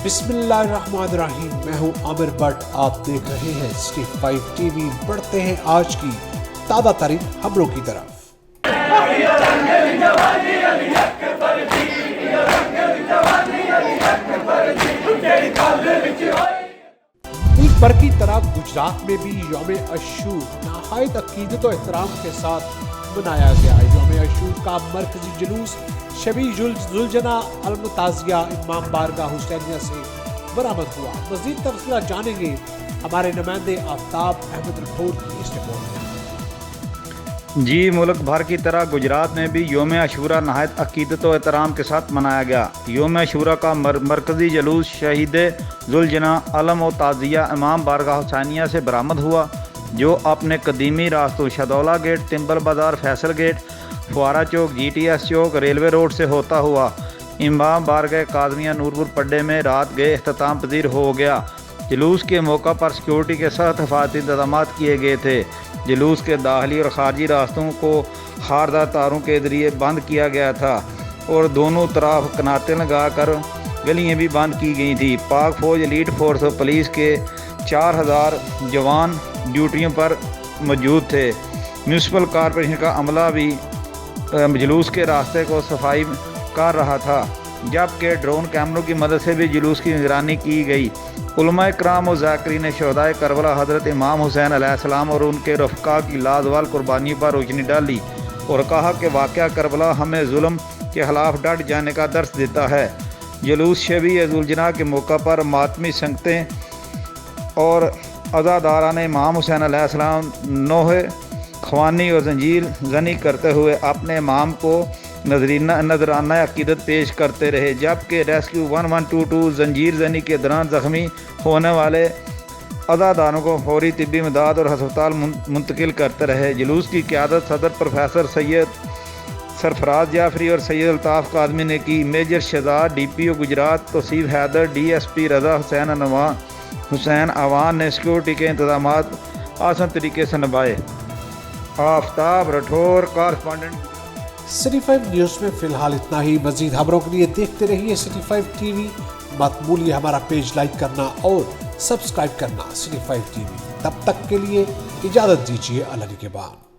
बिस्मिल्लाहिर्रहमानिर्रहीम। मैं हूं आमिर भट्ट, आप देख रहे हैं सिटी 5 टीवी। बढ़ते हैं आज की ताज़ा तरीन खबरों की तरफ। मुल्क भर की तरह गुजरात में भी यौम अशूर नहायत अकीदत और एहतराम के साथ मनाया गया। यौम अशूर का मरकजी जुलूस शबी जुलजना अलमताजिया इमाम बारगाह हुसैनिया से बरामद हुआ। मज़ीद तफसीलात जानेंगे हमारे नुमाइंदे आफ्ताब अहमद रठौर की इस रिपोर्ट में। जी, मुल्क भर की तरह गुजरात में भी यौम अशूरा नहायत अकीदत और एहतराम के साथ मनाया गया। यौम अशूरा का मरकजी जुलूस शहीद जुलजना अलम और ताज़िया इमाम बारगाह हुसैनिया से बरामद हुआ, जो अपने कदीमी रास्तों शदौला गेट, तिम्बल बाज़ार, फैसल गेट, फुआरा चौक, GTS चौक, रेलवे रोड से होता हुआ इमाम बारगाह काज़मिया नूरपुर पड्डे में रात गए अख्ताम पजीर हो गया। जुलूस के मौका पर सिक्योरिटी के साथ हिफाजती इंतजाम किए गए थे। जुलूस के दाखिली और ख़ारजी रास्तों को खारदार तारों के ज़रिए बंद किया गया था और दोनों तरफ कनातें लगा कर गलियाँ भी बंद की गई थी। पाक फ़ौज, एलीट फोर्स और पुलिस के 4000 जवान ड्यूटियों पर मौजूद थे। म्यूनसिपल कॉरपोरेशन का अमला भी जुलूस के रास्ते को सफाई कर रहा था, जबकि ड्रोन कैमरों की मदद से भी जुलूस की निगरानी की गई। उलमा इकराम और ज़ाकिरीन शहदाए करबला हज़रत इमाम हुसैन अलैहिस्सलाम और उनके रफ़क़ा की लाजवाल कुर्बानियों पर रोशनी डाली और कहा कि वाक़या करबला हमें जुल्म के ख़िलाफ़ डट जाने का दर्स देता है। जुलूस शबी जुलजना के मौका पर मातमी संगतें और अज़ादारान इमाम हुसैन अलैहिस्सलाम नोहे ख्वानी और जंजीर जनी करते हुए अपने इमाम को नजराना अकीदत पेश करते रहे, जबकि रेस्क्यू 1122 जंजीर जनी के दौरान ज़ख्मी होने वाले अज़ादारों को फौरी तिब्बी इमदाद और हस्पताल मुंतकिल करते रहे। जुलूस की क़यादत सदर प्रोफेसर सैयद सरफराज जाफरी और सैयद अल्ताफ़ काज़मी ने की। Major Shehzad DPO Gujrat Tauseef Haider, DSP Raza Hussain Awan ने सिक्योरिटी के इंतजाम आसान तरीके से निभाए। Aftab Rathore, correspondent city 5 news में फिलहाल इतना ही। मज़ीद खबरों के लिए देखते रहिए सिटी 5 टीवी। मत भूलिए हमारा पेज लाइक करना और सब्सक्राइब करना सिटी 5 टीवी। तब तक के लिए इजाज़त दीजिए। अल्लाह के बाद।